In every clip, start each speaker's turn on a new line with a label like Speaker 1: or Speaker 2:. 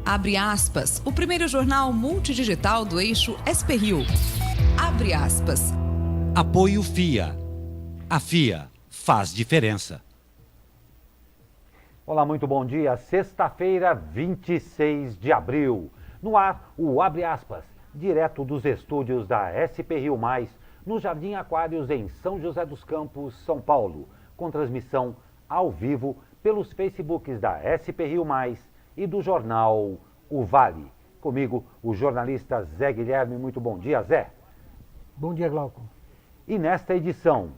Speaker 1: Abre aspas, o primeiro jornal multidigital do eixo SP-Rio. Abre aspas.
Speaker 2: Apoio FIA. A FIA faz diferença.
Speaker 3: Olá, muito bom dia. Sexta-feira, 26 de abril. No ar, o Abre aspas, direto dos estúdios da SP-Rio+, no Jardim Aquários, em São José dos Campos, São Paulo. Com transmissão ao vivo pelos Facebooks da SP-Rio+, e do jornal O Vale. Comigo, o jornalista Zé Guilherme. Muito bom dia, Zé.
Speaker 4: Bom dia, Glauco.
Speaker 3: E nesta edição,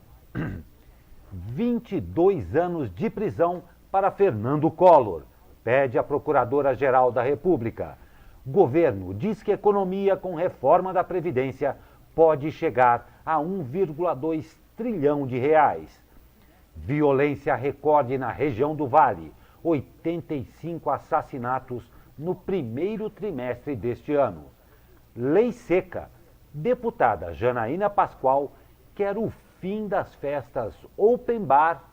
Speaker 3: 22 anos de prisão para Fernando Collor, pede a Procuradora-Geral da República. Governo diz que economia com reforma da Previdência pode chegar a 1,2 trilhão de reais. Violência recorde na região do Vale. 85 assassinatos no primeiro trimestre deste ano. Lei seca. Deputada Janaína Pascoal quer o fim das festas open bar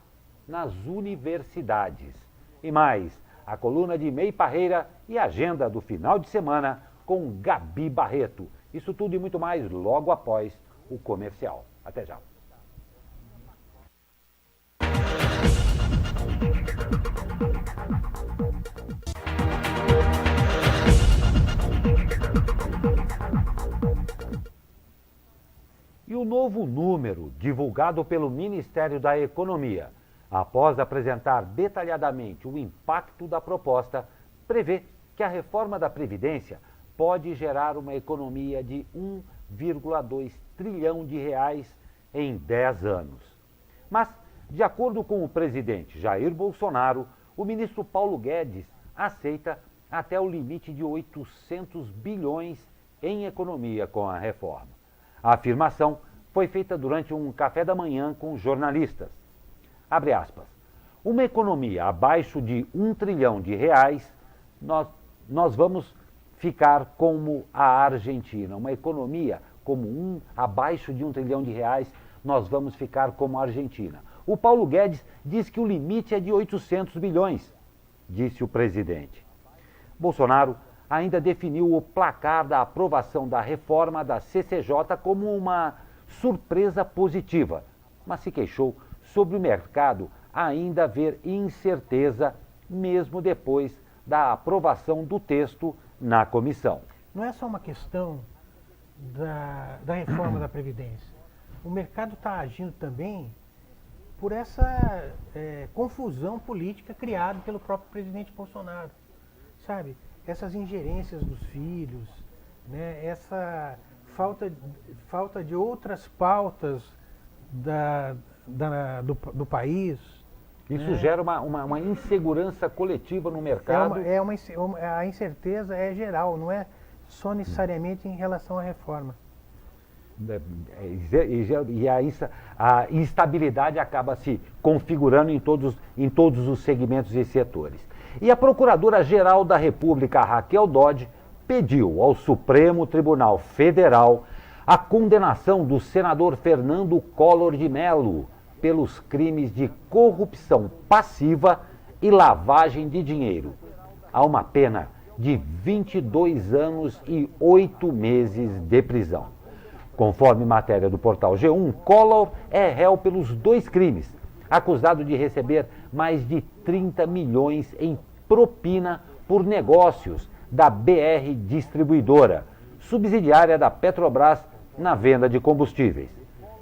Speaker 3: nas universidades. E mais, a coluna de Mei Parreira e a agenda do final de semana com Gabi Barreto. Isso tudo e muito mais logo após o comercial. Até já. E o novo número, divulgado pelo Ministério da Economia, após apresentar detalhadamente o impacto da proposta, prevê que a reforma da Previdência pode gerar uma economia de 1,2 trilhão de reais em 10 anos. Mas, de acordo com o presidente Jair Bolsonaro, o ministro Paulo Guedes aceita até o limite de 800 bilhões em economia com a reforma. A afirmação foi feita durante um café da manhã com jornalistas. Abre aspas. Uma economia abaixo de 1 trilhão de reais, nós vamos ficar como a Argentina. Uma economia abaixo de 1 trilhão de reais, nós vamos ficar como a Argentina. O Paulo Guedes diz que o limite é de 800 bilhões, disse o presidente. Bolsonaro ainda definiu o placar da aprovação da reforma da CCJ como uma surpresa positiva, mas se queixou sobre o mercado ainda ver incerteza mesmo depois da aprovação do texto na comissão.
Speaker 4: Não é só uma questão da reforma da Previdência. O mercado está agindo também por essa confusão política criada pelo próprio presidente Bolsonaro, sabe? Essas ingerências dos filhos, né? Essa falta de outras pautas do país.
Speaker 3: Isso gera uma insegurança coletiva no mercado.
Speaker 4: A incerteza é geral, não é só necessariamente em relação à reforma.
Speaker 3: E a instabilidade acaba se configurando em todos os segmentos e setores. E a Procuradora-Geral da República, Raquel Dodge, pediu ao Supremo Tribunal Federal a condenação do senador Fernando Collor de Mello pelos crimes de corrupção passiva e lavagem de dinheiro. Há uma pena de 22 anos e 8 meses de prisão. Conforme matéria do portal G1, Collor é réu pelos 2 crimes, acusado de receber mais de 30 milhões em propina por negócios da BR Distribuidora, subsidiária da Petrobras na venda de combustíveis.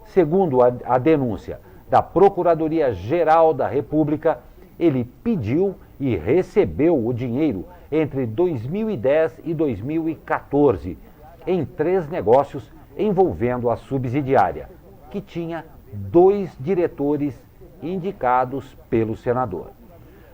Speaker 3: Segundo a denúncia da Procuradoria-Geral da República, ele pediu e recebeu o dinheiro entre 2010 e 2014 em 3 negócios envolvendo a subsidiária, que tinha 2 diretores indicados pelo senador.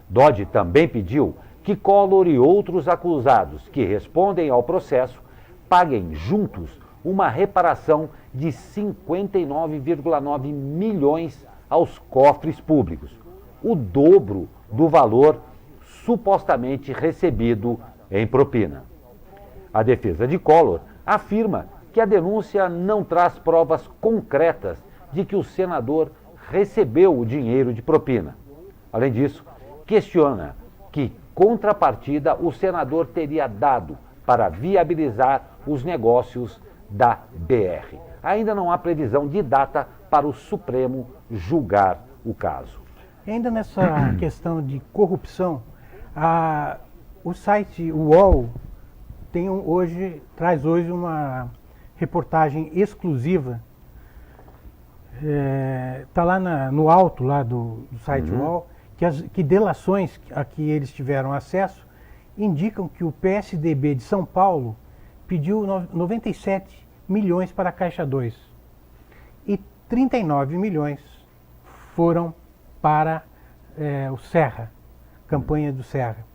Speaker 3: Dodge também pediu que Collor e outros acusados que respondem ao processo paguem juntos uma reparação de 59,9 milhões aos cofres públicos, o dobro do valor supostamente recebido em propina. A defesa de Collor afirma que a denúncia não traz provas concretas de que o senador recebeu o dinheiro de propina. Além disso, questiona que contrapartida o senador teria dado para viabilizar os negócios da BR. Ainda não há previsão de data para o Supremo julgar o caso.
Speaker 4: Ainda nessa questão de corrupção, o site UOL traz hoje uma reportagem exclusiva. Está lá no alto lá do site UOL, que delações a que eles tiveram acesso indicam que o PSDB de São Paulo pediu 97 milhões para a Caixa 2 e 39 milhões foram para o Serra, campanha do Serra.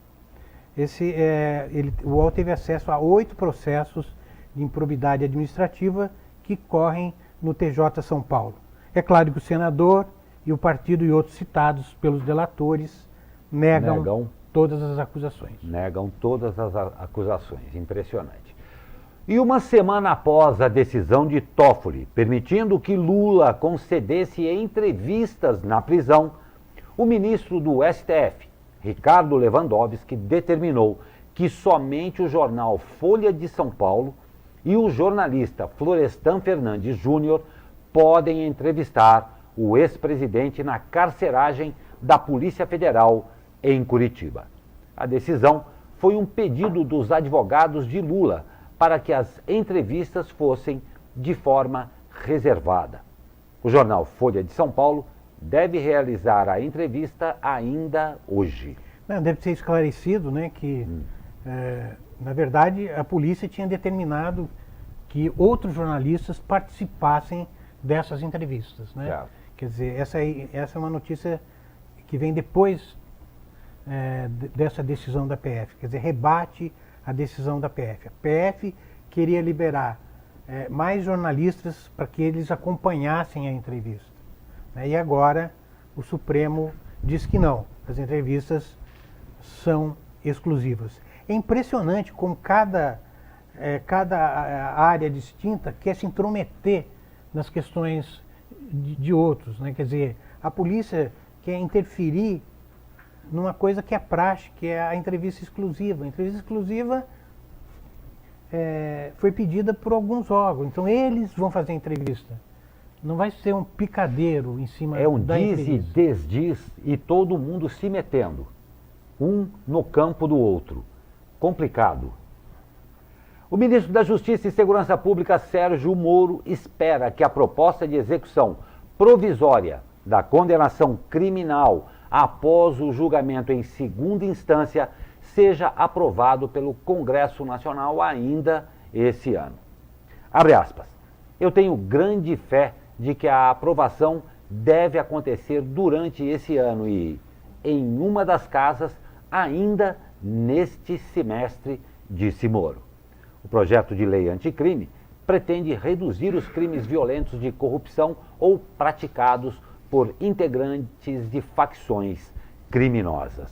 Speaker 4: O UOL teve acesso a 8 processos de improbidade administrativa que correm no TJ São Paulo. É claro que o senador e o partido e outros citados pelos delatores negam todas as acusações.
Speaker 3: Negam todas as acusações. Impressionante. E uma semana após a decisão de Toffoli, permitindo que Lula concedesse entrevistas na prisão, o ministro do STF, Ricardo Lewandowski, determinou que somente o jornal Folha de São Paulo e o jornalista Florestan Fernandes Júnior podem entrevistar o ex-presidente na carceragem da Polícia Federal em Curitiba. A decisão foi um pedido dos advogados de Lula para que as entrevistas fossem de forma reservada. O jornal Folha de São Paulo deve realizar a entrevista ainda hoje.
Speaker 4: Deve ser esclarecido, né, que, na verdade, a polícia tinha determinado que outros jornalistas participassem dessas entrevistas, né?
Speaker 3: Certo.
Speaker 4: Quer dizer, essa é uma notícia que vem depois dessa decisão da PF, quer dizer, rebate a decisão da PF. A PF queria liberar mais jornalistas para que eles acompanhassem a entrevista, né? E agora o Supremo diz que não, as entrevistas são exclusivas. É impressionante como cada área distinta quer se intrometer nas questões de outros, né? Quer dizer, a polícia quer interferir numa coisa que é praxe, que é a entrevista exclusiva. A entrevista exclusiva foi pedida por alguns órgãos, então eles vão fazer a entrevista. Não vai ser um picadeiro em cima da entrevista. É um diz e
Speaker 3: desdiz e todo mundo se metendo, um no campo do outro. Complicado. O ministro da Justiça e Segurança Pública, Sérgio Moro, espera que a proposta de execução provisória da condenação criminal após o julgamento em segunda instância seja aprovado pelo Congresso Nacional ainda esse ano. Abre aspas. Eu tenho grande fé de que a aprovação deve acontecer durante esse ano e, em uma das casas, ainda neste semestre, disse Moro. O projeto de lei anticrime pretende reduzir os crimes violentos de corrupção ou praticados por integrantes de facções criminosas.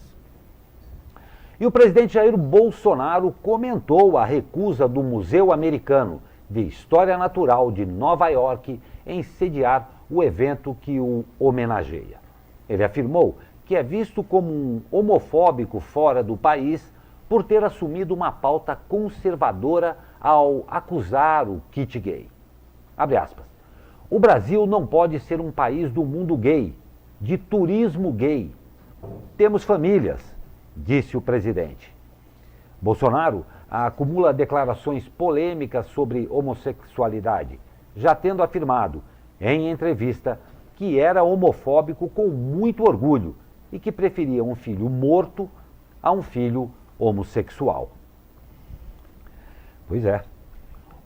Speaker 3: E o presidente Jair Bolsonaro comentou a recusa do Museu Americano de História Natural de Nova York em sediar o evento que o homenageia. Ele afirmou que é visto como um homofóbico fora do país por ter assumido uma pauta conservadora ao acusar o kit gay. Abre aspas. O Brasil não pode ser um país do mundo gay, de turismo gay. Temos famílias, disse o presidente. Bolsonaro acumula declarações polêmicas sobre homossexualidade, já tendo afirmado, em entrevista, que era homofóbico com muito orgulho e que preferia um filho morto a um filho homossexual. Pois é.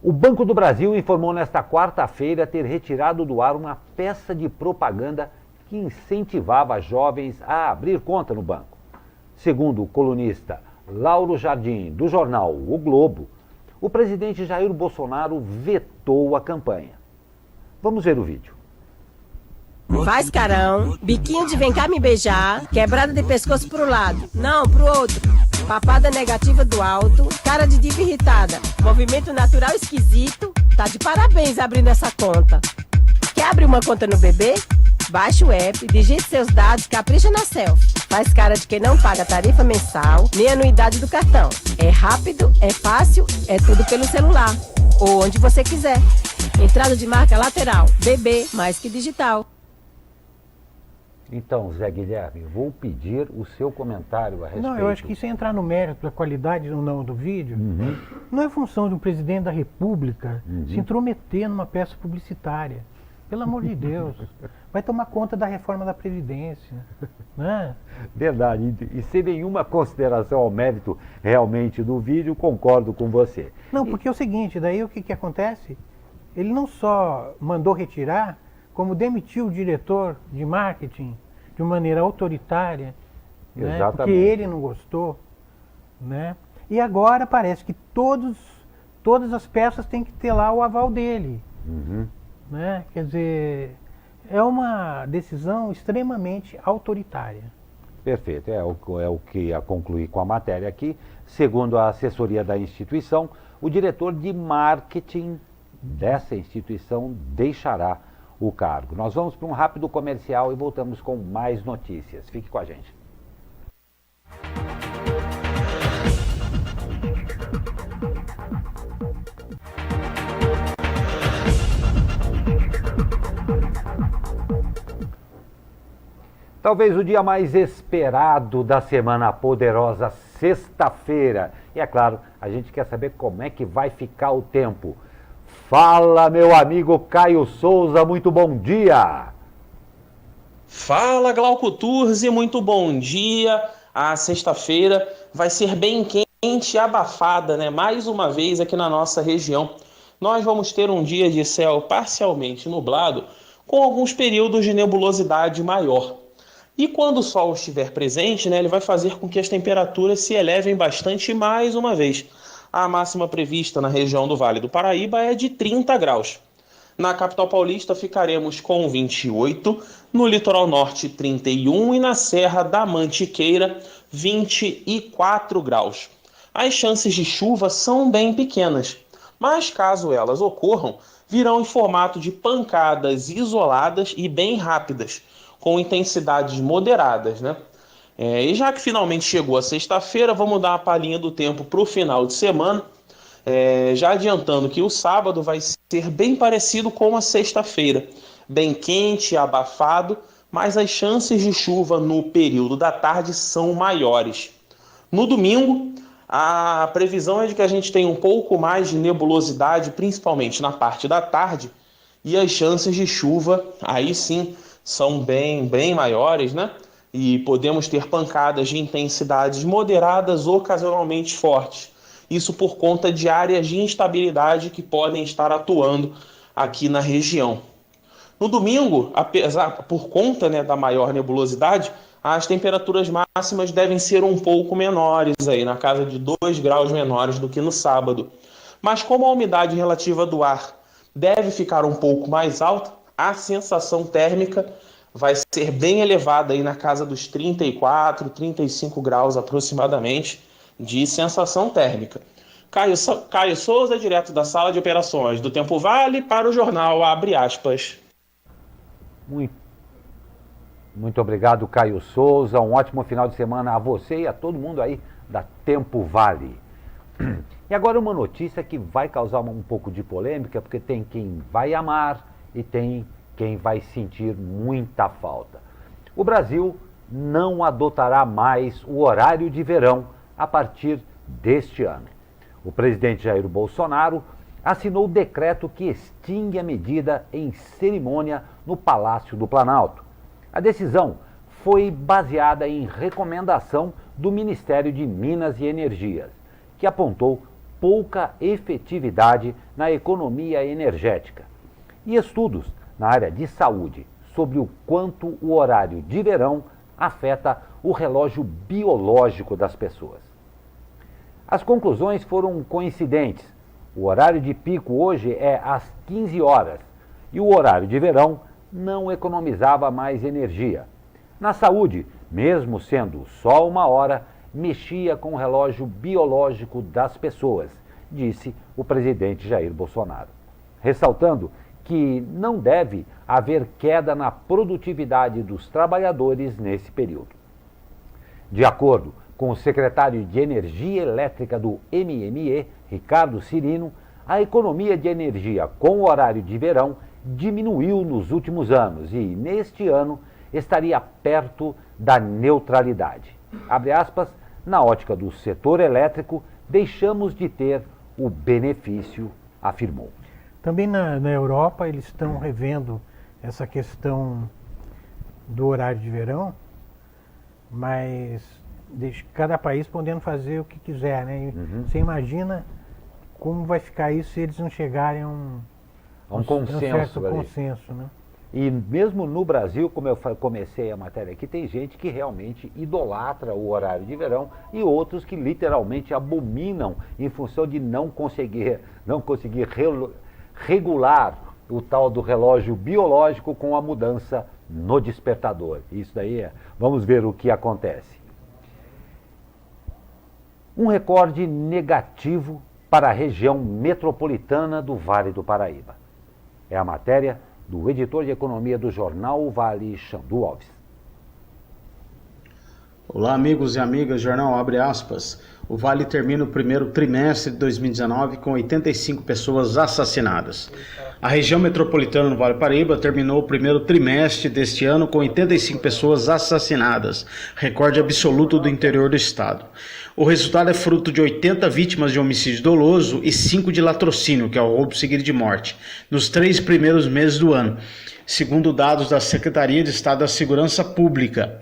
Speaker 3: O Banco do Brasil informou nesta quarta-feira ter retirado do ar uma peça de propaganda que incentivava jovens a abrir conta no banco. Segundo o colunista Lauro Jardim, do jornal O Globo, o presidente Jair Bolsonaro vetou a campanha. Vamos ver o vídeo.
Speaker 5: Faz carão, biquinho de vem cá me beijar, quebrada de pescoço pro lado, não, pro outro, papada negativa do alto, cara de diva irritada, movimento natural esquisito, tá de parabéns abrindo essa conta. Quer abrir uma conta no BB? Baixe o app, digite seus dados, capricha na selfie. Faz cara de quem não paga tarifa mensal, nem anuidade do cartão. É rápido, é fácil, é tudo pelo celular. Ou onde você quiser. Entrada de marca lateral, BB, mais que digital.
Speaker 3: Então, Zé Guilherme, vou pedir o seu comentário a respeito.
Speaker 4: Não, eu acho que isso é entrar no mérito da qualidade ou não do vídeo. Não é função de um presidente da República se intrometer numa peça publicitária. Pelo amor de Deus. Vai tomar conta da reforma da Previdência. Né?
Speaker 3: Verdade. E sem nenhuma consideração ao mérito realmente do vídeo, concordo com você.
Speaker 4: Não, porque é o seguinte, daí o que acontece? Ele não só mandou retirar, como demitiu o diretor de marketing de maneira autoritária, né?
Speaker 3: Exatamente.
Speaker 4: Porque ele não gostou. Né? E agora parece que todas as peças têm que ter lá o aval dele. Né? Quer dizer, é uma decisão extremamente autoritária.
Speaker 3: Perfeito, é o que ia concluir com a matéria aqui. Segundo a assessoria da instituição, o diretor de marketing dessa instituição deixará o cargo. Nós vamos para um rápido comercial e voltamos com mais notícias. Fique com a gente. Talvez o dia mais esperado da semana, a poderosa sexta-feira. E é claro, a gente quer saber como é que vai ficar o tempo. Fala, meu amigo Caio Souza, muito bom dia!
Speaker 6: Fala, Glauco Turzi, muito bom dia. A sexta-feira vai ser bem quente e abafada, né? Mais uma vez aqui na nossa região. Nós vamos ter um dia de céu parcialmente nublado, com alguns períodos de nebulosidade maior. E quando o sol estiver presente, né, ele vai fazer com que as temperaturas se elevem bastante mais uma vez. A máxima prevista na região do Vale do Paraíba é de 30 graus. Na capital paulista ficaremos com 28, no litoral norte 31 e na Serra da Mantiqueira 24 graus. As chances de chuva são bem pequenas, mas caso elas ocorram, virão em formato de pancadas isoladas e bem rápidas, com intensidades moderadas, né? E já que finalmente chegou a sexta-feira, vamos dar uma palhinha do tempo para o final de semana. Já adiantando que o sábado vai ser bem parecido com a sexta-feira. Bem quente e abafado, mas as chances de chuva no período da tarde são maiores. No domingo, a previsão é de que a gente tenha um pouco mais de nebulosidade, principalmente na parte da tarde, e as chances de chuva, aí sim, são bem maiores, né? E podemos ter pancadas de intensidades moderadas ocasionalmente fortes. Isso por conta de áreas de instabilidade que podem estar atuando aqui na região. No domingo, por conta, né, da maior nebulosidade, as temperaturas máximas devem ser um pouco menores, aí, na casa de 2 graus menores do que no sábado. Mas como a umidade relativa do ar deve ficar um pouco mais alta, a sensação térmica vai ser bem elevada aí na casa dos 34, 35 graus aproximadamente de sensação térmica. Caio Souza, direto da sala de operações do Tempo Vale para o jornal Abre Aspas.
Speaker 3: Muito obrigado, Caio Souza. Um ótimo final de semana a você e a todo mundo aí da Tempo Vale. E agora uma notícia que vai causar um pouco de polêmica, porque tem quem vai amar e tem quem vai sentir muita falta. O Brasil não adotará mais o horário de verão a partir deste ano. O presidente Jair Bolsonaro assinou o decreto que extingue a medida em cerimônia no Palácio do Planalto. A decisão foi baseada em recomendação do Ministério de Minas e Energias, que apontou pouca efetividade na economia energética. E estudos na área de saúde sobre o quanto o horário de verão afeta o relógio biológico das pessoas. As conclusões foram coincidentes. O horário de pico hoje é às 15 horas e o horário de verão não economizava mais energia. Na saúde, mesmo sendo só 1 hora, mexia com o relógio biológico das pessoas, disse o presidente Jair Bolsonaro, ressaltando que não deve haver queda na produtividade dos trabalhadores nesse período. De acordo com o secretário de Energia Elétrica do MME, Ricardo Cirino, a economia de energia com o horário de verão diminuiu nos últimos anos e, neste ano, estaria perto da neutralidade. Abre aspas, na ótica do setor elétrico, deixamos de ter o benefício, afirmou.
Speaker 4: Também na Europa eles estão revendo essa questão do horário de verão, mas cada país podendo fazer o que quiser, né? Você imagina como vai ficar isso se eles não chegarem a um certo consenso, né?
Speaker 3: E mesmo no Brasil, como eu comecei a matéria aqui, tem gente que realmente idolatra o horário de verão e outros que literalmente abominam em função de não conseguir regular o tal do relógio biológico com a mudança no despertador. Isso daí vamos ver o que acontece. Um recorde negativo para a região metropolitana do Vale do Paraíba. É a matéria do editor de economia do jornal O Vale, Xandu Alves.
Speaker 7: Olá, amigos e amigas, jornal abre aspas. O Vale termina o primeiro trimestre de 2019 com 85 pessoas assassinadas. A região metropolitana do Vale do Paraíba terminou o primeiro trimestre deste ano com 85 pessoas assassinadas, recorde absoluto do interior do estado. O resultado é fruto de 80 vítimas de homicídio doloso e 5 de latrocínio, que é o roubo seguido de morte, nos 3 primeiros meses do ano, segundo dados da Secretaria de Estado da Segurança Pública.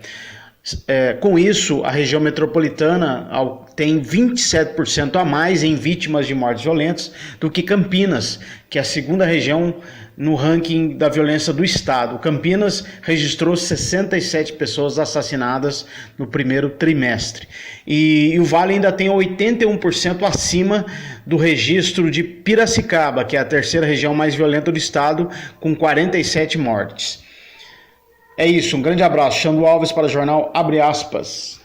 Speaker 7: Com isso, a região metropolitana tem 27% a mais em vítimas de mortes violentas do que Campinas, que é a segunda região no ranking da violência do estado. Campinas registrou 67 pessoas assassinadas no primeiro trimestre. E o Vale ainda tem 81% acima do registro de Piracicaba, que é a terceira região mais violenta do estado, com 47 mortes. É isso, um grande abraço. Xandu Alves para o jornal Abre Aspas.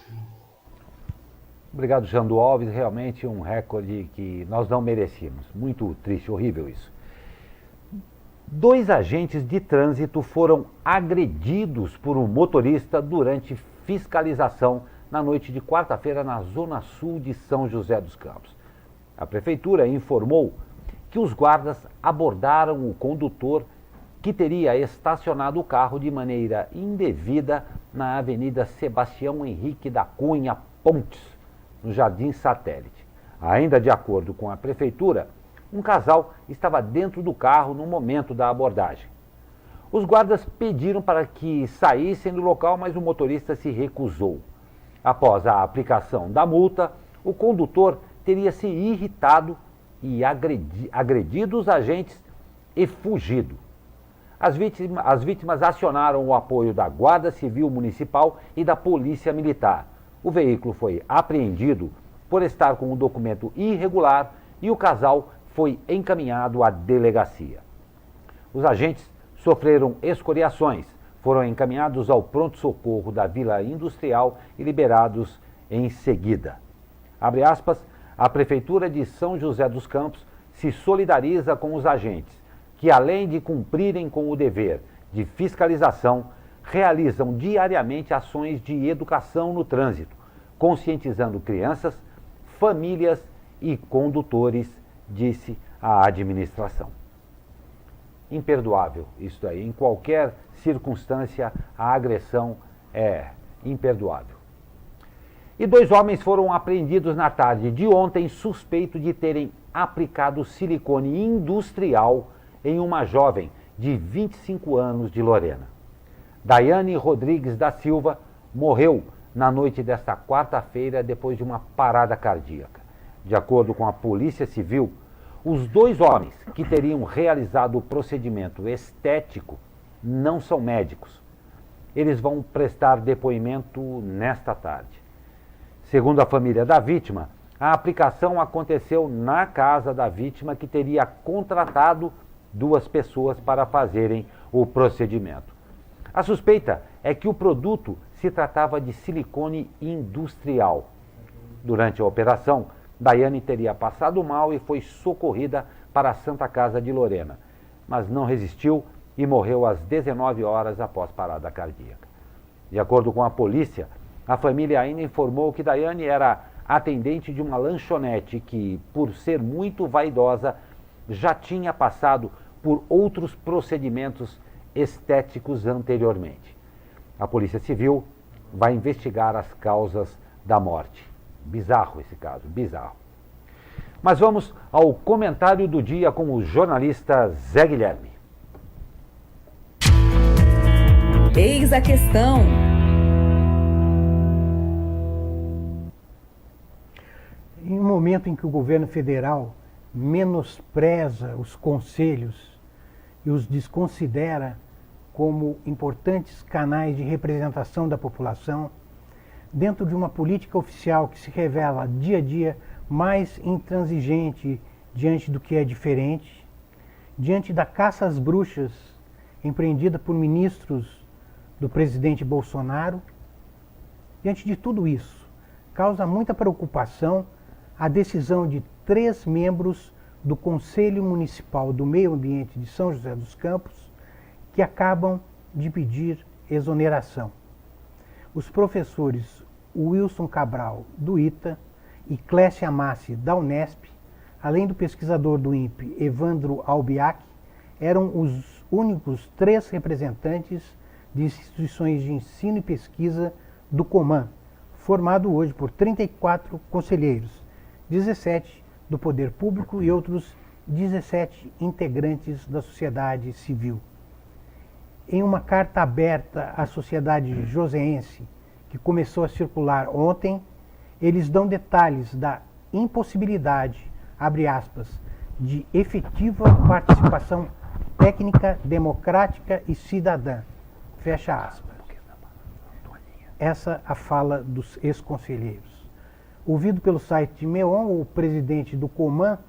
Speaker 3: Obrigado, Xandu Alves. Realmente um recorde que nós não merecíamos. Muito triste, horrível isso. 2 agentes de trânsito foram agredidos por um motorista durante fiscalização na noite de quarta-feira na zona sul de São José dos Campos. A prefeitura informou que os guardas abordaram o condutor que teria estacionado o carro de maneira indevida na Avenida Sebastião Henrique da Cunha Pontes, no Jardim Satélite. Ainda de acordo com a prefeitura, um casal estava dentro do carro no momento da abordagem. Os guardas pediram para que saíssem do local, mas o motorista se recusou. Após a aplicação da multa, o condutor teria se irritado e agredido os agentes e fugido. As vítimas acionaram o apoio da Guarda Civil Municipal e da Polícia Militar. O veículo foi apreendido por estar com um documento irregular e o casal foi encaminhado à delegacia. Os agentes sofreram escoriações, foram encaminhados ao pronto-socorro da Vila Industrial e liberados em seguida. Abre aspas, a Prefeitura de São José dos Campos se solidariza com os agentes, que além de cumprirem com o dever de fiscalização, realizam diariamente ações de educação no trânsito, conscientizando crianças, famílias e condutores, disse a administração. Imperdoável isso aí, em qualquer circunstância a agressão é imperdoável. E 2 homens foram apreendidos na tarde de ontem, suspeitos de terem aplicado silicone industrial em uma jovem de 25 anos de Lorena. Daiane Rodrigues da Silva morreu na noite desta quarta-feira depois de uma parada cardíaca. De acordo com a Polícia Civil, os 2 homens que teriam realizado o procedimento estético não são médicos. Eles vão prestar depoimento nesta tarde. Segundo a família da vítima, a aplicação aconteceu na casa da vítima, que teria contratado 2 pessoas para fazerem o procedimento. A suspeita é que o produto se tratava de silicone industrial. Durante a operação, Daiane teria passado mal e foi socorrida para a Santa Casa de Lorena. mas não resistiu e morreu às 19 horas após parada cardíaca. De acordo com a polícia, a família ainda informou que Daiane era atendente de uma lanchonete que, por ser muito vaidosa, já tinha passado por outros procedimentos estéticos anteriormente. A Polícia Civil vai investigar as causas da morte. Bizarro esse caso, bizarro. Mas vamos ao comentário do dia com o jornalista Zé Guilherme.
Speaker 1: Eis a questão.
Speaker 4: Em um momento em que o governo federal menospreza os conselhos e os desconsidera como importantes canais de representação da população, dentro de uma política oficial que se revela dia a dia mais intransigente diante do que é diferente, diante da caça às bruxas empreendida por ministros do presidente Bolsonaro, diante de tudo isso, causa muita preocupação a decisão de 3 membros do Conselho Municipal do Meio Ambiente de São José dos Campos que acabam de pedir exoneração. Os professores Wilson Cabral, do ITA, e Clécia Massi, da Unesp, além do pesquisador do INPE, Evandro Albiac, eram os únicos 3 representantes de instituições de ensino e pesquisa do COMAN, formado hoje por 34 conselheiros, 17 do Poder Público e outros 17 integrantes da sociedade civil. Em uma carta aberta à sociedade joseense, que começou a circular ontem, eles dão detalhes da impossibilidade, abre aspas, de efetiva participação técnica, democrática e cidadã, fecha aspas. Essa a fala dos ex-conselheiros. Ouvido pelo site de MEON, o presidente do COMAN,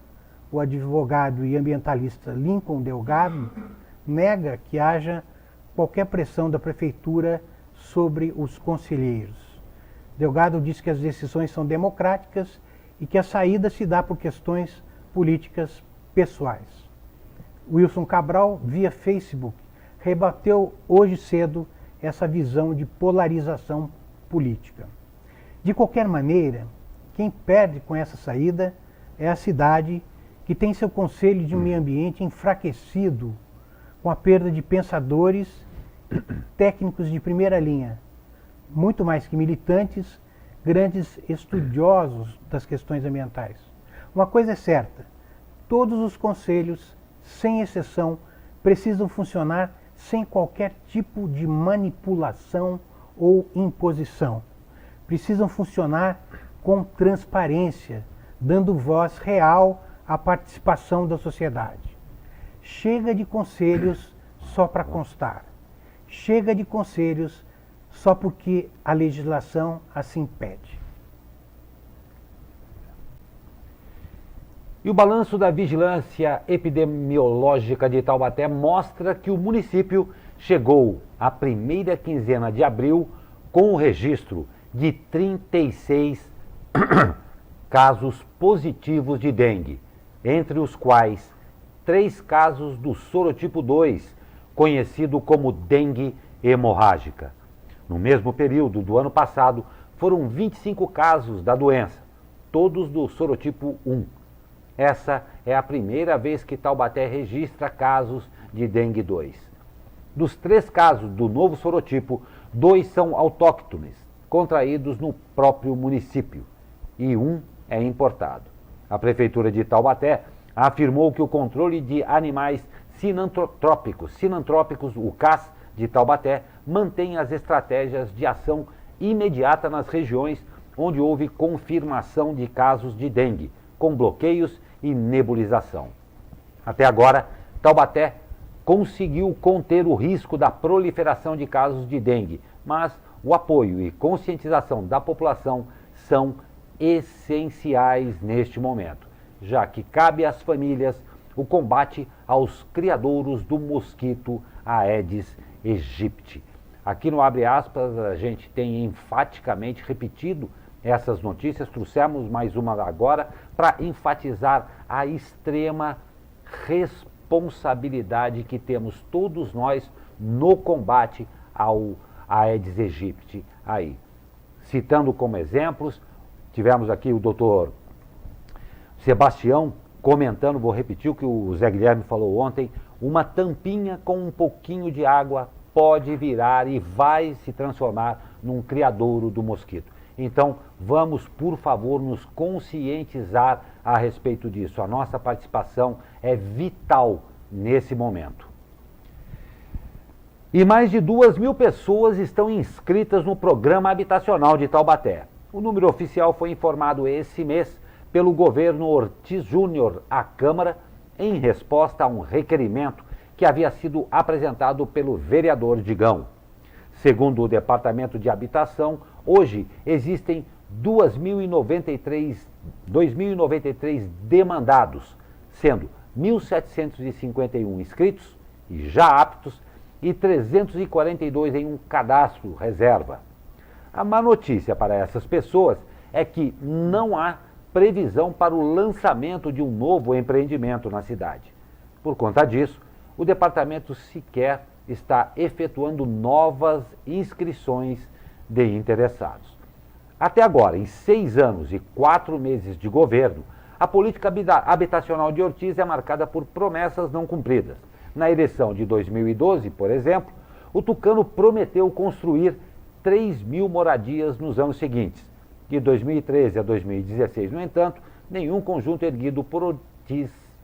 Speaker 4: o advogado e ambientalista Lincoln Delgado, nega que haja qualquer pressão da prefeitura sobre os conselheiros. Delgado diz que as decisões são democráticas e que a saída se dá por questões políticas pessoais. Wilson Cabral, via Facebook, rebateu hoje cedo essa visão de polarização política. De qualquer maneira, quem perde com essa saída é a cidade, que tem seu Conselho de Meio Ambiente enfraquecido com a perda de pensadores e técnicos de primeira linha, muito mais que militantes, grandes estudiosos das questões ambientais. Uma coisa é certa, todos os conselhos, sem exceção, precisam funcionar sem qualquer tipo de manipulação ou imposição. Precisam funcionar com transparência, dando voz real à participação da sociedade. Chega de conselhos só para constar. Chega de conselhos só porque a legislação assim pede.
Speaker 3: E o balanço da Vigilância Epidemiológica de Taubaté mostra que o município chegou à primeira quinzena de abril com o registro de 36 casos positivos de dengue, entre os quais 3 casos do sorotipo 2, conhecido como dengue hemorrágica. No mesmo período do ano passado, foram 25 casos da doença, todos do sorotipo 1. Essa é a primeira vez que Taubaté registra casos de dengue 2. Dos 3 casos do novo sorotipo, 2 são autóctones, contraídos no próprio município, e 1 é importado. A Prefeitura de Taubaté afirmou que o controle de animais sinantrópicos, o CAS de Taubaté, mantém as estratégias de ação imediata nas regiões onde houve confirmação de casos de dengue, com bloqueios e nebulização. Até agora, Taubaté conseguiu conter o risco da proliferação de casos de dengue, mas o apoio e conscientização da população são essenciais neste momento, já que cabe às famílias o combate aos criadouros do mosquito Aedes aegypti. Aqui no Abre Aspas, a gente tem enfaticamente repetido essas notícias, trouxemos mais uma agora para enfatizar a extrema responsabilidade que temos todos nós no combate à Aedes aegypti aí. Citando como exemplos, tivemos aqui o doutor Sebastião comentando, vou repetir o que o Zé Guilherme falou ontem, uma tampinha com um pouquinho de água pode virar e vai se transformar num criadouro do mosquito. Então, vamos, por favor, nos conscientizar a respeito disso. A nossa participação é vital nesse momento. E mais de 2.000 pessoas estão inscritas no Programa Habitacional de Taubaté. O número oficial foi informado esse mês pelo governo Ortiz Júnior à Câmara, em resposta a um requerimento que havia sido apresentado pelo vereador Digão. Segundo o Departamento de Habitação, hoje existem 2.093 demandados, sendo 1.751 inscritos e já aptos e 342 em um cadastro reserva. A má notícia para essas pessoas é que não há previsão para o lançamento de um novo empreendimento na cidade. Por conta disso, o departamento sequer está efetuando novas inscrições de interessados. Até agora, em 6 anos e 4 meses de governo, a política habitacional de Ortiz é marcada por promessas não cumpridas. Na eleição de 2012, por exemplo, o tucano prometeu construir 3.000 moradias nos anos seguintes. De 2013 a 2016, no entanto, nenhum conjunto erguido por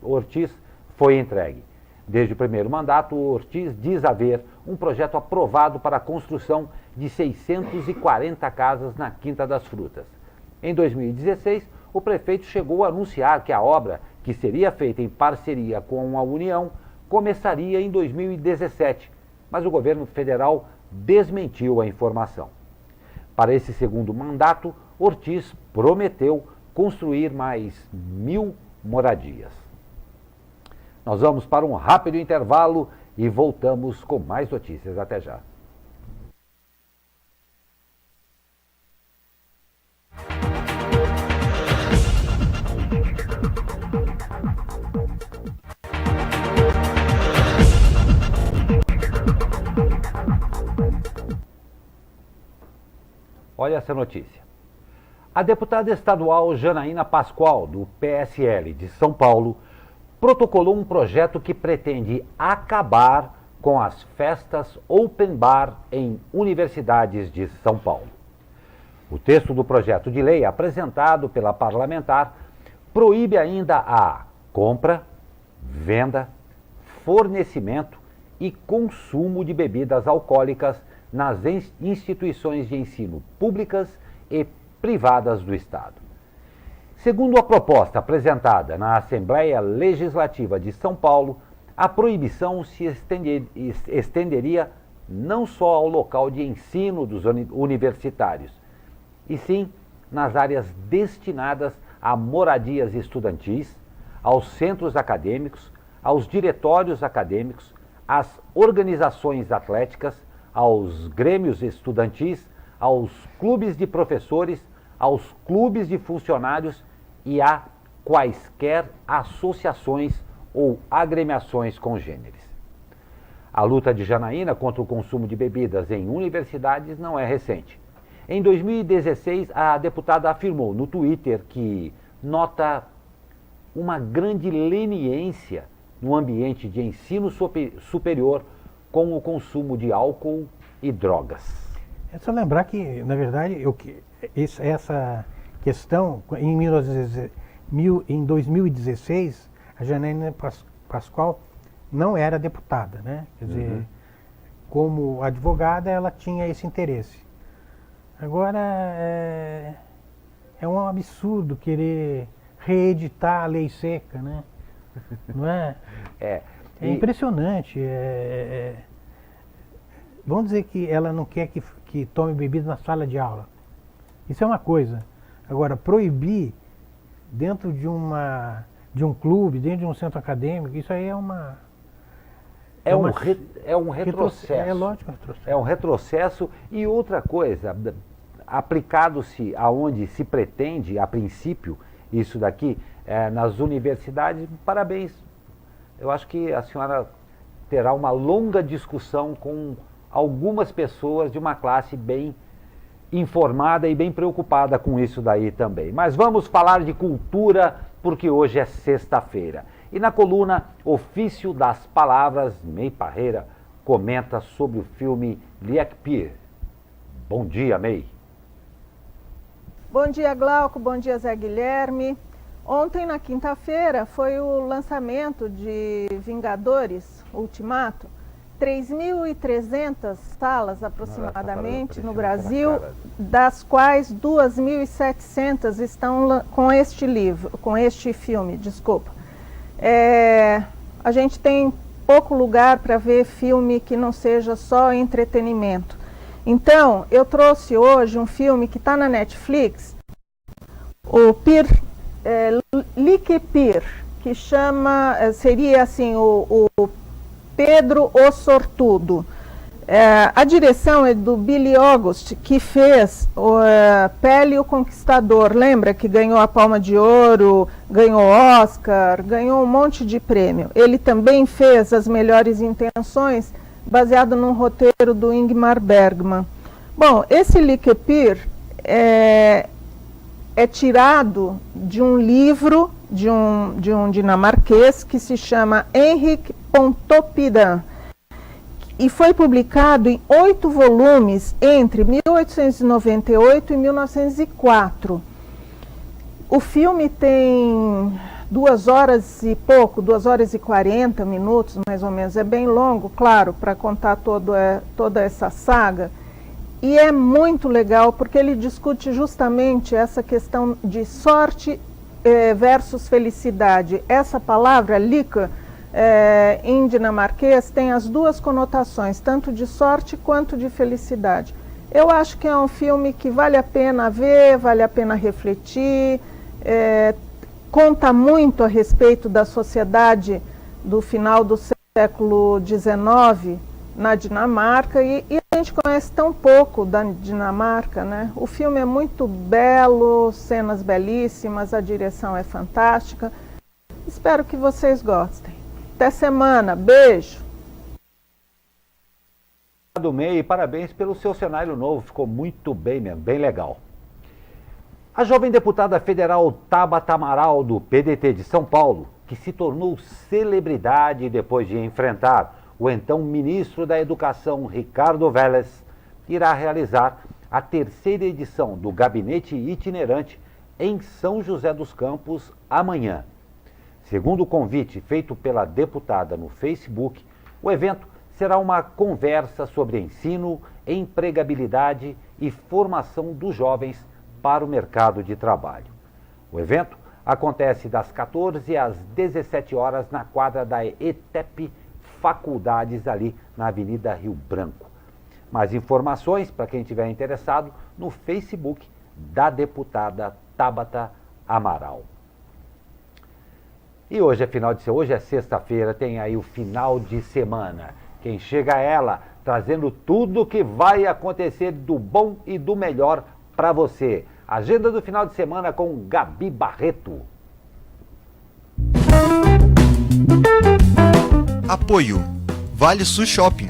Speaker 3: Ortiz foi entregue. Desde o primeiro mandato, Ortiz diz haver um projeto aprovado para a construção de 640 casas na Quinta das Frutas. Em 2016, o prefeito chegou a anunciar que a obra, que seria feita em parceria com a União, começaria em 2017, mas o governo federal desmentiu a informação. Para esse segundo mandato, Ortiz prometeu construir mais 1.000 moradias. Nós vamos para um rápido intervalo e voltamos com mais notícias. Até já. Olha essa notícia. A deputada estadual Janaína Pascoal, do PSL de São Paulo, protocolou um projeto que pretende acabar com as festas open bar em universidades de São Paulo. O texto do projeto de lei apresentado pela parlamentar proíbe ainda a compra, venda, fornecimento e consumo de bebidas alcoólicas nas instituições de ensino públicas e privadas do Estado. Segundo a proposta apresentada na Assembleia Legislativa de São Paulo, a proibição se estenderia não só ao local de ensino dos universitários, e sim nas áreas destinadas a moradias estudantis, aos centros acadêmicos, aos diretórios acadêmicos, às organizações atléticas, aos grêmios estudantis, aos clubes de professores, aos clubes de funcionários e a quaisquer associações ou agremiações congêneres. A luta de Janaína contra o consumo de bebidas em universidades não é recente. Em 2016, a deputada afirmou no Twitter que nota uma grande leniência no ambiente de ensino superior com o consumo de álcool e drogas.
Speaker 4: É só lembrar que, na verdade, essa questão, em 2016, a Janaína Pascoal não era deputada, né? Quer dizer, como advogada, ela tinha esse interesse. Agora, é um absurdo querer reeditar a lei seca, né? Não é? É impressionante. Vamos dizer que ela não quer que tome bebida na sala de aula. Isso é uma coisa. Agora, proibir dentro de um clube, dentro de um centro acadêmico, isso aí é uma... É um retrocesso. É lógico, retrocesso.
Speaker 3: É um retrocesso. E outra coisa, aplicado-se aonde se pretende, a princípio, isso daqui, nas universidades, parabéns. eu acho que a senhora terá uma longa discussão com algumas pessoas de uma classe bem informada e bem preocupada com isso daí também. Mas vamos falar de cultura, porque hoje é sexta-feira. E na coluna Ofício das Palavras, May Parreira comenta sobre o filme Liekpir. Bom dia, May.
Speaker 8: Bom dia, Glauco. Bom dia, Zé Guilherme. Ontem, na quinta-feira, foi o lançamento de Vingadores Ultimato. 3.300 salas aproximadamente no Brasil, das quais 2.700 estão com este filme, desculpa. A gente tem pouco lugar para ver filme que não seja só entretenimento. Então, eu trouxe hoje um filme que está na Netflix, o Liekpir, que seria assim o Pedro o Sortudo. A direção é do Billy August, que fez Pele o Conquistador. Lembra que ganhou a Palma de Ouro, ganhou Oscar, ganhou um monte de prêmio. Ele também fez As Melhores Intenções, baseado num roteiro do Ingmar Bergman. Bom, esse Liekpir é tirado de um livro de um dinamarquês que se chama Henrik Pontoppidan e foi publicado em 8 volumes entre 1898 e 1904. O filme tem 2 horas e pouco, 2 horas e 40 minutos, mais ou menos. É bem longo, claro, para contar toda essa saga. E é muito legal porque ele discute justamente essa questão de sorte versus felicidade. Essa palavra, lykke, em dinamarquês, tem as duas conotações, tanto de sorte quanto de felicidade. Eu acho que é um filme que vale a pena ver, vale a pena refletir, conta muito a respeito da sociedade do final do século XIX na Dinamarca, e a gente conhece tão pouco da Dinamarca, né? O filme é muito belo, cenas belíssimas, a direção é fantástica. Espero que vocês gostem. Até semana, beijo!
Speaker 3: Do May, parabéns pelo seu cenário novo, ficou muito bem mesmo, bem legal. A jovem deputada federal Tabata Amaral, do PDT de São Paulo, que se tornou celebridade depois de enfrentar o então ministro da Educação, Ricardo Vélez, irá realizar a 3ª edição do Gabinete Itinerante em São José dos Campos amanhã. Segundo o convite feito pela deputada no Facebook, o evento será uma conversa sobre ensino, empregabilidade e formação dos jovens para o mercado de trabalho. O evento acontece das 14 às 17 horas na quadra da ETEP Faculdades, ali na Avenida Rio Branco. Mais informações, para quem estiver interessado, no Facebook da deputada Tabata Amaral. E hoje é sexta-feira, tem aí o final de semana. Quem chega é ela, trazendo tudo o que vai acontecer do bom e do melhor para você. Agenda do final de semana com Gabi Barreto.
Speaker 9: Apoio Vale Sul Shopping.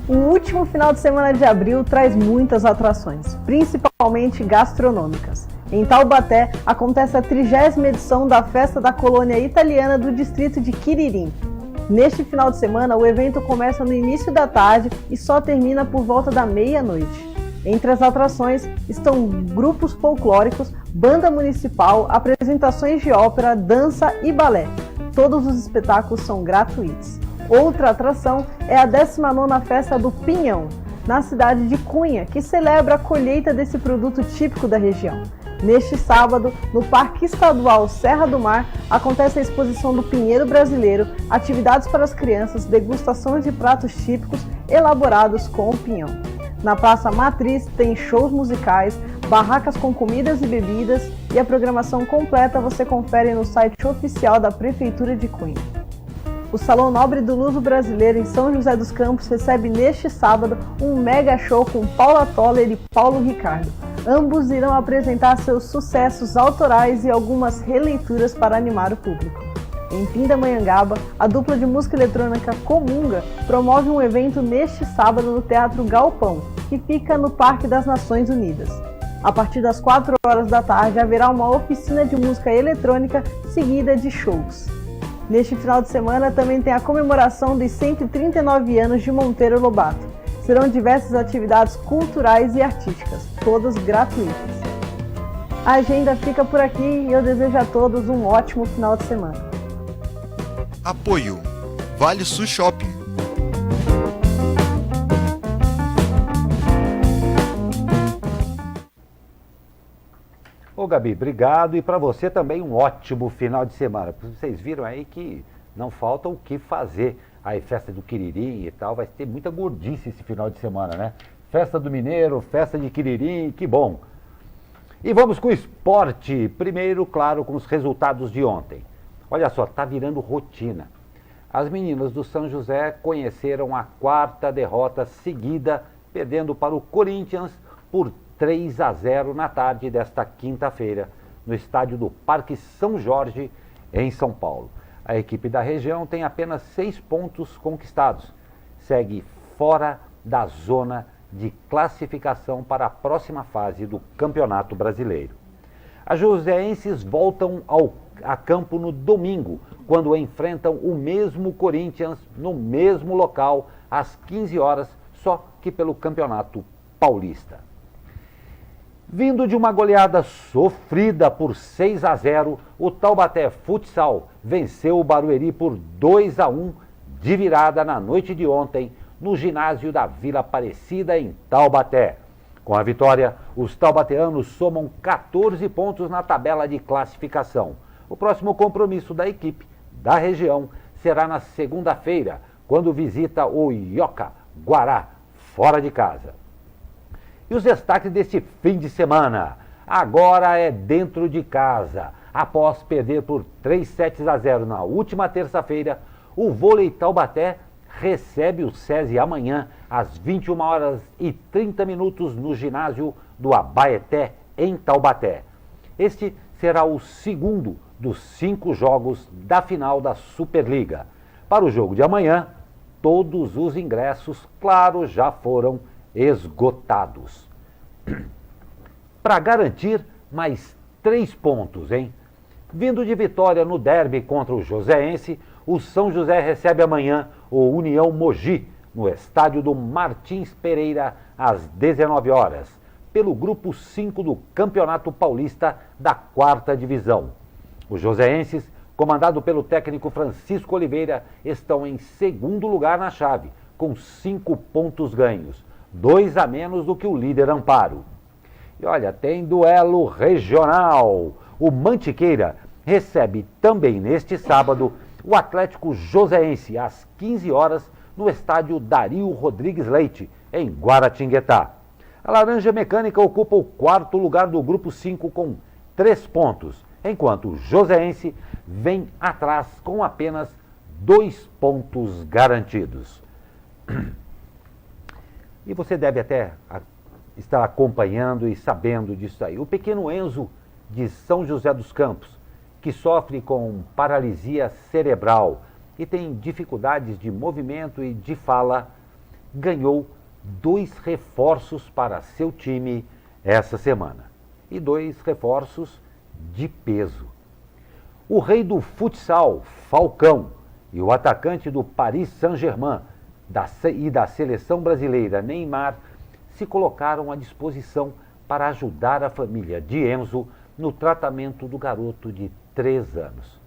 Speaker 10: O último final de semana de abril traz muitas atrações, principalmente gastronômicas. Em Taubaté acontece a 30ª edição da Festa da Colônia Italiana do distrito de Quiririm. Neste final de semana, o evento começa no início da tarde e só termina por volta da meia-noite. Entre as atrações estão grupos folclóricos, banda municipal, apresentações de ópera, dança e balé. Todos os espetáculos são gratuitos. Outra atração é a 19ª Festa do Pinhão, na cidade de Cunha, que celebra a colheita desse produto típico da região. Neste sábado, no Parque Estadual Serra do Mar, acontece a exposição do Pinheiro Brasileiro, atividades para as crianças, degustações de pratos típicos elaborados com o pinhão. Na Praça Matriz tem shows musicais, barracas com comidas e bebidas, e a programação completa você confere no site oficial da Prefeitura de Cunha. O Salão Nobre do Luso Brasileiro em São José dos Campos recebe neste sábado um mega show com Paula Toller e Paulo Ricardo. Ambos irão apresentar seus sucessos autorais e algumas releituras para animar o público. Em Pindamonhangaba, a dupla de música eletrônica Comunga promove um evento neste sábado no Teatro Galpão, que fica no Parque das Nações Unidas. A partir das 4 horas da tarde haverá uma oficina de música eletrônica seguida de shows. Neste final de semana também tem a comemoração dos 139 anos de Monteiro Lobato. Serão diversas atividades culturais e artísticas, todas gratuitas. A agenda fica por aqui e eu desejo a todos um ótimo final de semana.
Speaker 9: Apoio Vale Sul Shopping.
Speaker 3: Ô Gabi, obrigado, e para você também um ótimo final de semana. Vocês viram aí que não falta o que fazer. Aí festa do Quiririm e tal, vai ter muita gordice esse final de semana, né? Festa do Mineiro, festa de Quiririm, que bom. E vamos com o esporte. Primeiro, claro, com os resultados de ontem. Olha só, tá virando rotina. As meninas do São José conheceram a 4ª derrota seguida, perdendo para o Corinthians por 3-0 na tarde desta quinta-feira, no estádio do Parque São Jorge, em São Paulo. A equipe da região tem apenas 6 pontos conquistados. Segue fora da zona de classificação para a próxima fase do Campeonato Brasileiro. As joseenses voltam a campo no domingo, quando enfrentam o mesmo Corinthians no mesmo local, às 15 horas, só que pelo Campeonato Paulista. Vindo de uma goleada sofrida por 6-0, o Taubaté Futsal venceu o Barueri por 2-1 de virada na noite de ontem, no ginásio da Vila Aparecida, em Taubaté. Com a vitória, os taubateanos somam 14 pontos na tabela de classificação. O próximo compromisso da equipe da região será na segunda-feira, quando visita o Ioca Guará, fora de casa. E os destaques deste fim de semana. Agora é dentro de casa. Após perder por 3-0 na última terça-feira, o Vôlei Taubaté recebe o SESI amanhã às 21h30 no ginásio do Abaeté, em Taubaté. Este será o segundo dos 5 jogos da final da Superliga. Para o jogo de amanhã, todos os ingressos, claro, já foram esgotados. Para garantir mais 3 pontos, hein? Vindo de vitória no derby contra o Joseense, o São José recebe amanhã o União Mogi, no estádio do Martins Pereira, às 19 horas, pelo Grupo 5 do Campeonato Paulista da 4ª Divisão. Os joseenses, comandado pelo técnico Francisco Oliveira, estão em segundo lugar na chave, com 5 pontos ganhos, 2 a menos do que o líder Amparo. E olha, tem duelo regional. O Mantiqueira recebe também neste sábado o Atlético Joseense, às 15 horas, no estádio Dario Rodrigues Leite, em Guaratinguetá. A Laranja Mecânica ocupa o 4º lugar do Grupo 5 com 3 pontos, enquanto o Joseense vem atrás com apenas 2 pontos garantidos. E você deve até estar acompanhando e sabendo disso aí. O pequeno Enzo, de São José dos Campos, que sofre com paralisia cerebral e tem dificuldades de movimento e de fala, ganhou 2 reforços para seu time essa semana. E 2 reforços de peso. O rei do futsal, Falcão, e o atacante do Paris Saint-Germain e da seleção brasileira, Neymar, se colocaram à disposição para ajudar a família de Enzo no tratamento do garoto de 3 anos.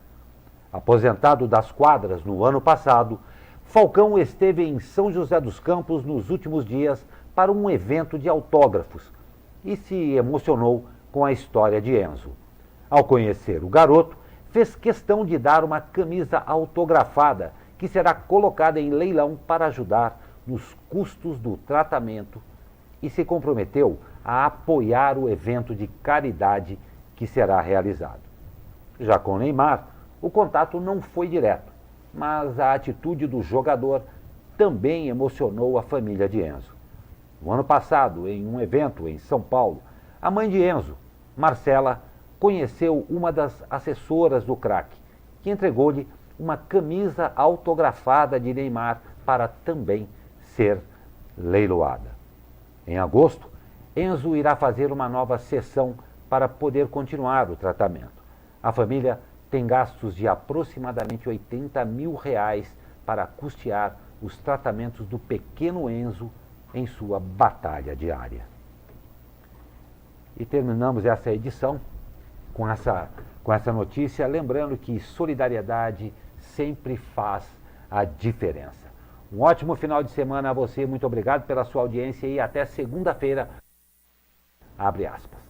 Speaker 3: Aposentado das quadras no ano passado, Falcão esteve em São José dos Campos nos últimos dias para um evento de autógrafos e se emocionou com a história de Enzo. Ao conhecer o garoto, fez questão de dar uma camisa autografada que será colocada em leilão para ajudar nos custos do tratamento e se comprometeu a apoiar o evento de caridade que será realizado. Já com Neymar, o contato não foi direto, mas a atitude do jogador também emocionou a família de Enzo. No ano passado, em um evento em São Paulo, a mãe de Enzo, Marcela, conheceu uma das assessoras do craque, que entregou-lhe uma camisa autografada de Neymar para também ser leiloada. Em agosto, Enzo irá fazer uma nova sessão para poder continuar o tratamento. A família tem gastos de aproximadamente R$80 mil para custear os tratamentos do pequeno Enzo em sua batalha diária. E terminamos essa edição com essa notícia, lembrando que solidariedade sempre faz a diferença. Um ótimo final de semana a você, muito obrigado pela sua audiência e até segunda-feira. Abre aspas.